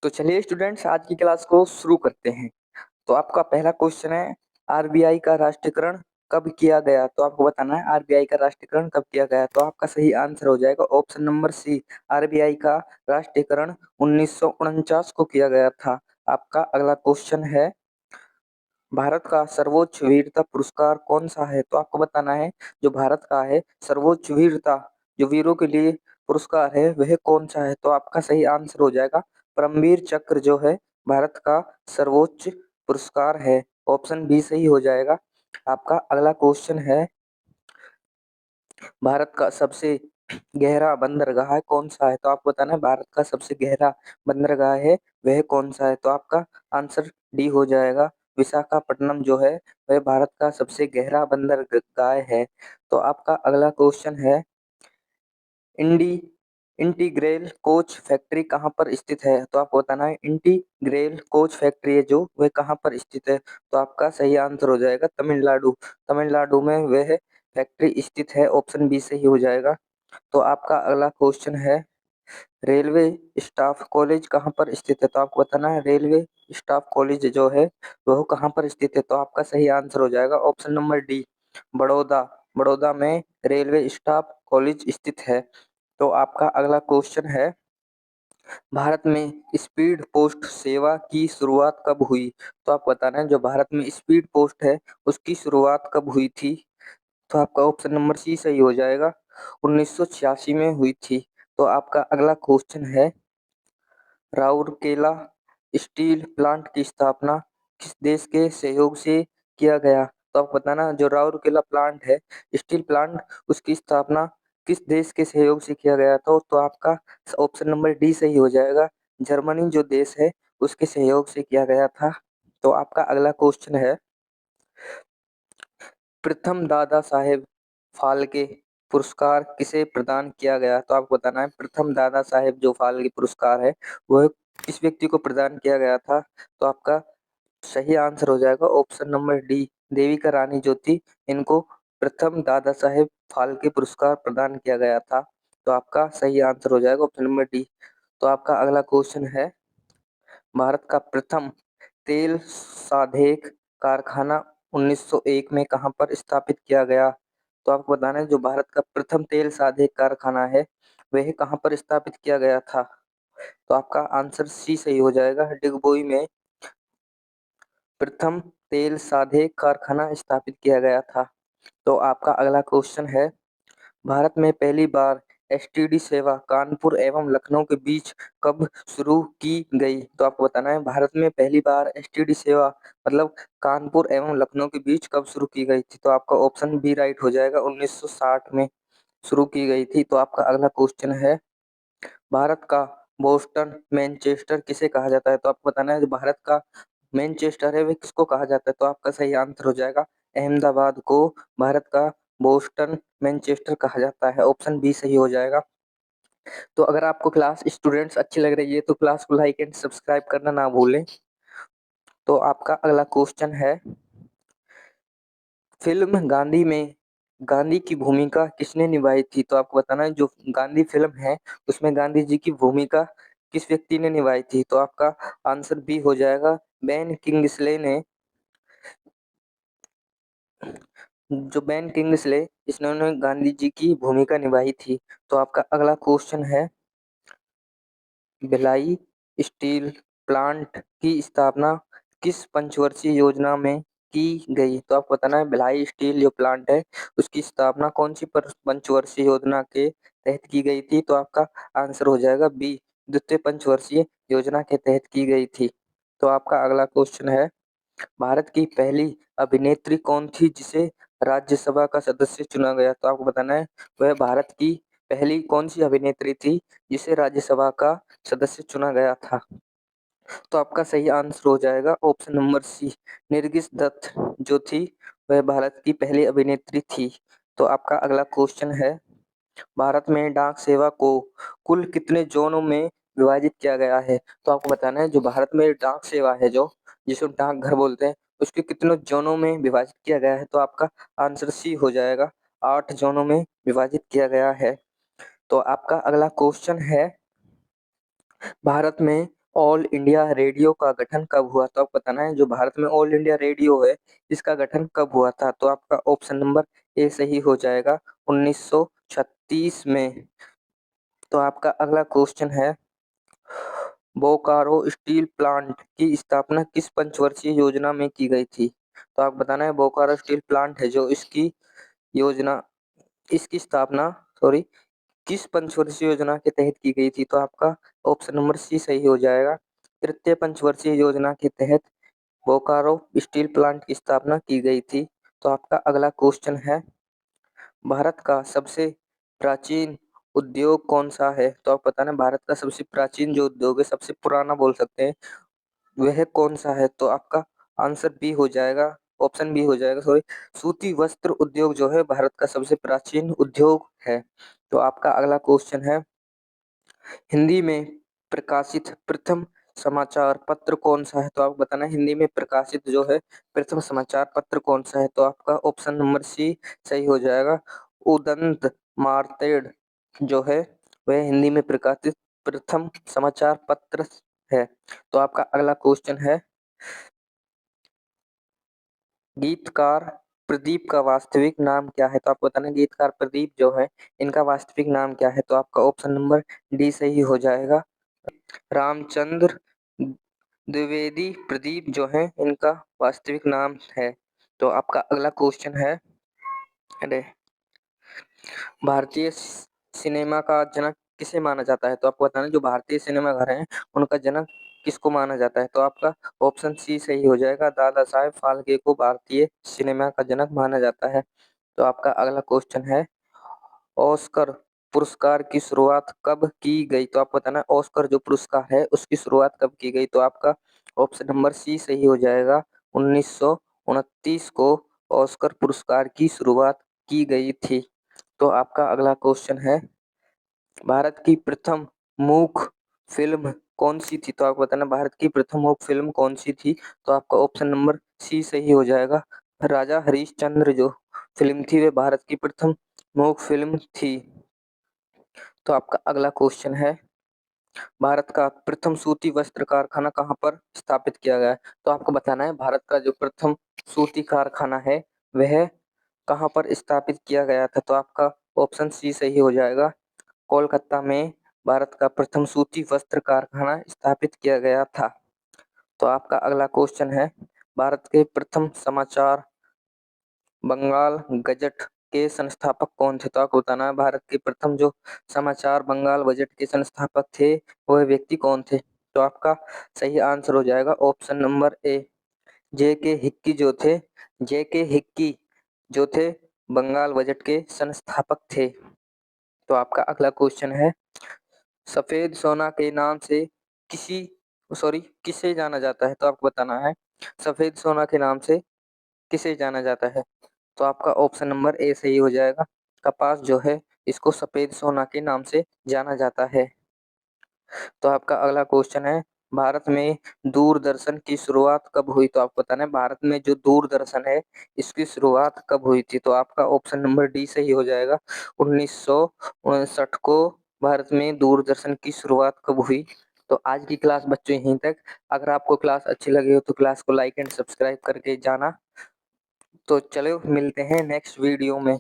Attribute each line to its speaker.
Speaker 1: तो चलिए स्टूडेंट्स आज की क्लास को शुरू करते हैं। तो आपका पहला क्वेश्चन है, आरबीआई का राष्ट्रीयकरण कब किया गया? तो आपको बताना है आरबीआई का राष्ट्रीयकरण कब किया गया। तो आपका सही आंसर हो जाएगा ऑप्शन नंबर सी, आरबीआई का राष्ट्रीयकरण 1949 को किया गया था। आपका अगला क्वेश्चन है, भारत का सर्वोच्च वीरता पुरस्कार कौन सा है? तो आपको बताना है जो भारत का है सर्वोच्च वीरता, जो वीरों के लिए पुरस्कार है वह कौन सा है? तो आपका सही आंसर हो जाएगा परमवीर चक्र जो है भारत का सर्वोच्च पुरस्कार है। ऑप्शन बी सही हो जाएगा। आपका अगला क्वेश्चन है, भारत का सबसे गहरा बंदरगाह कौन सा है? तो आपको बताना है भारत का सबसे गहरा बंदरगाह है वह कौन सा है? तो आपका आंसर डी हो जाएगा, विशाखापट्टनम जो है वह भारत का सबसे गहरा बंदरगाह है। तो आपका अगला क्वेश्चन है, इंडी इंटीग्रेल कोच फैक्ट्री कहाँ पर स्थित है? तो आपको बताना है इंटीग्रेल कोच फैक्ट्री है जो वह कहाँ पर स्थित है? तो आपका सही आंसर हो जाएगा तमिलनाडु। तमिलनाडु में वह फैक्ट्री स्थित है। ऑप्शन बी सही हो जाएगा। तो आपका अगला क्वेश्चन है, रेलवे स्टाफ कॉलेज कहाँ पर स्थित है? तो आपको बताना है रेलवे स्टाफ कॉलेज जो है वह कहाँ पर स्थित है? तो आपका सही आंसर हो जाएगा option number D, Baroda. Baroda में रेलवे स्टाफ कॉलेज स्थित है। तो आपका अगला क्वेश्चन है, भारत में स्पीड पोस्ट सेवा की शुरुआत कब हुई? तो आप बताना है जो भारत में स्पीड पोस्ट है उसकी शुरुआत कब हुई थी? तो आपका ऑप्शन नंबर सी सही हो जाएगा, 1986 में हुई थी। तो आपका अगला क्वेश्चन है, राउरकेला स्टील प्लांट की स्थापना किस देश के सहयोग से किया गया? तो आपको बताना जो राउरकेला प्लांट है स्टील प्लांट, उसकी स्थापना किस देश के सहयोग से किया गया था? तो आपका ऑप्शन नंबर डी सही हो जाएगा, जर्मनी जो देश है उसके सहयोग से किया गया था। तो आपका अगला क्वेश्चन है, प्रथम दादा साहेब फाल्के पुरस्कार किसे प्रदान किया गया? तो आपको बताना है प्रथम दादा साहेब जो फाल्के पुरस्कार है वह किस व्यक्ति को प्रदान किया गया था? तो आपका सही आंसर हो जाएगा option number D, Devika Rani जो थी इनको प्रथम दादा साहेब फाल्के पुरस्कार प्रदान किया गया था। तो आपका सही आंसर हो जाएगा ऑप्शन नंबर डी। तो आपका अगला क्वेश्चन है, भारत का प्रथम तेल साधेक कारखाना 1901 में कहाँ पर स्थापित किया गया? तो आपको बताना है जो भारत का प्रथम तेल साधेक कारखाना है वह कहाँ पर स्थापित किया गया था? तो आपका आंसर सी सही हो जाएगा, डिगबोई में प्रथम तेल साधेक कारखाना स्थापित किया गया था। तो आपका अगला क्वेश्चन है, भारत में पहली बार एसटीडी सेवा कानपुर एवं लखनऊ के बीच कब शुरू की गई? तो आपको बताना है भारत में पहली बार एसटीडी सेवा मतलब कानपुर एवं लखनऊ के बीच कब शुरू की गई थी? तो आपका ऑप्शन बी राइट हो जाएगा, 1960 में शुरू की गई थी। तो आपका अगला क्वेश्चन है, भारत का बोस्टन मैनचेस्टर किसे कहा जाता है? तो आपको बताना है जो भारत का मैनचेस्टर है वह किसको कहा जाता है? तो आपका सही आंसर हो जाएगा, अहमदाबाद को भारत का बोस्टन मैनचेस्टर कहा जाता है। ऑप्शन बी सही हो जाएगा। तो अगर आपको क्लास स्टूडेंट्स अच्छी लग रही है तो क्लास को लाइक एंड सब्सक्राइब करना ना भूलें। तो आपका अगला क्वेश्चन है, फिल्म गांधी में गांधी की भूमिका किसने निभाई थी? तो आपको बताना है जो गांधी फिल्म है उसमें गांधी जी की भूमिका किस व्यक्ति ने निभाई थी? तो आपका आंसर बी हो जाएगा, बेन किंग्सले ने। जो बेन किंग्सले इन्होंने गांधी जी की भूमिका निभाई थी। तो आपका अगला क्वेश्चन है, भिलाई स्टील प्लांट की स्थापना किस पंचवर्षीय योजना में की गई? तो आपको बताना है भिलाई स्टील जो प्लांट है उसकी स्थापना कौन सी पंचवर्षीय योजना के तहत की गई थी? तो आपका आंसर हो जाएगा बी, द्वितीय पंचवर्षीय योजना के तहत की गई थी। तो आपका अगला क्वेश्चन है, भारत की पहली अभिनेत्री कौन थी जिसे राज्यसभा का सदस्य चुना गया? तो आपको बताना है वह भारत की पहली कौन सी अभिनेत्री थी जिसे राज्यसभा का सदस्य चुना गया था? तो आपका सही आंसर हो जाएगा ऑप्शन नंबर सी, निर्गिस दत्त जो थी वह भारत की पहली अभिनेत्री थी। तो आपका अगला क्वेश्चन है, भारत में डाक सेवा को कुल कितने जोनों में विभाजित किया गया है? तो आपको बताना है जो भारत में डाक सेवा है जो जिसे डाकघर बोलते हैं उसके कितने जोनों में विभाजित किया गया है? तो आपका आंसर सी हो जाएगा, 8 जोनों में विभाजित किया गया है। तो आपका अगला क्वेश्चन है, भारत में ऑल इंडिया रेडियो का गठन कब हुआ? तो आपको बताना है जो भारत में ऑल इंडिया रेडियो है इसका गठन कब हुआ था? तो आपका ऑप्शन नंबर ए सही हो जाएगा 1936 में। तो आपका अगला क्वेश्चन है, बोकारो स्टील प्लांट की स्थापना किस पंचवर्षीय योजना में की गई थी? तो आप बताना है बोकारो स्टील प्लांट है जो इसकी योजना इसकी स्थापना सॉरी किस पंचवर्षीय योजना के तहत की गई थी? तो आपका ऑप्शन नंबर सी सही हो जाएगा। तृतीय पंचवर्षीय योजना के तहत बोकारो स्टील प्लांट की स्थापना की गई थी। तो आपका अगला क्वेश्चन है, भारत का सबसे प्राचीन उद्योग कौन सा है? तो आप बताना भारत का सबसे प्राचीन जो उद्योग है, सबसे पुराना बोल सकते हैं, वह कौन सा है? तो आपका आंसर बी हो जाएगा, ऑप्शन बी हो जाएगा सॉरी, सूती वस्त्र उद्योग जो है भारत का सबसे प्राचीन उद्योग है। तो आपका अगला क्वेश्चन है, हिंदी में प्रकाशित प्रथम समाचार पत्र कौन सा है? तो आपको बताना है हिंदी में प्रकाशित जो है प्रथम समाचार पत्र कौन सा है? तो आपका ऑप्शन नंबर सी सही हो जाएगा। उदंत मार्तेड जो है वह हिंदी में प्रकाशित प्रथम समाचार पत्र है। तो आपका अगला क्वेश्चन है, गीतकार प्रदीप का वास्तविक नाम क्या है? तो आपको बताना है गीतकार प्रदीप जो है इनका वास्तविक नाम क्या है? तो आपका ऑप्शन नंबर डी सही हो जाएगा। रामचंद्र द्विवेदी प्रदीप जो है इनका वास्तविक नाम है। तो आपका अगला क्वेश्चन है, अरे भारतीय सिनेमा का जनक किसे माना जाता है? तो आपको बताना जो भारतीय सिनेमा घर हैं उनका जनक किसको माना जाता है? तो आपका ऑप्शन सी सही हो जाएगा। दादा साहेब फाल्के को भारतीय सिनेमा का जनक माना जाता है। तो आपका अगला क्वेश्चन है, ऑस्कर पुरस्कार की शुरुआत कब की गई? तो आपको बताना ऑस्कर जो पुरस्कार है उसकी शुरुआत कब की गई? तो आपका ऑप्शन नंबर सी सही हो जाएगा। 1929 को ऑस्कर पुरस्कार की शुरुआत की गई थी। तो आपका अगला क्वेश्चन है, भारत की प्रथम मूक फिल्म कौन सी थी? तो आपको बताना भारत की प्रथम मूक फिल्म कौन सी थी? तो आपका ऑप्शन नंबर सी सही हो जाएगा। राजा हरिश्चंद्र जो फिल्म थी वे भारत की प्रथम मूक फिल्म थी। तो आपका अगला क्वेश्चन है, भारत का प्रथम सूती वस्त्र कारखाना कहाँ पर स्थापित किया गया है? तो आपको बताना है भारत का जो प्रथम सूती कारखाना है वह कहाँ पर स्थापित किया गया था? तो आपका ऑप्शन सी सही हो जाएगा। कोलकाता में भारत का प्रथम सूती वस्त्र कारखाना स्थापित किया गया था। तो आपका अगला क्वेश्चन है, भारत के प्रथम समाचार बंगाल गजट के संस्थापक कौन थे? तो आपको बताना है भारत के प्रथम जो समाचार बंगाल बजट के संस्थापक थे वह व्यक्ति कौन थे? तो आपका सही आंसर हो जाएगा ऑप्शन नंबर ए, जे के हिक्की जो थे, जे के हिक्की जो थे बंगाल बजट के संस्थापक थे। तो आपका अगला क्वेश्चन है, सफेद सोना के नाम से किसी सॉरी किसे जाना जाता है? तो आपको बताना है सफेद सोना के नाम से किसे जाना जाता है? तो आपका ऑप्शन नंबर ए सही हो जाएगा। कपास जो है इसको सफेद सोना के नाम से जाना जाता है। तो आपका अगला क्वेश्चन है, भारत में दूरदर्शन की शुरुआत कब हुई? तो आपको बताना है भारत में जो दूरदर्शन है इसकी शुरुआत कब हुई थी? तो आपका ऑप्शन नंबर डी सही हो जाएगा। 1959 को भारत में दूरदर्शन की शुरुआत कब हुई? तो आज की क्लास बच्चों यहीं तक। अगर आपको क्लास अच्छी लगी हो तो क्लास को लाइक एंड सब्सक्राइब करके जाना। तो चलो मिलते हैं नेक्स्ट वीडियो में।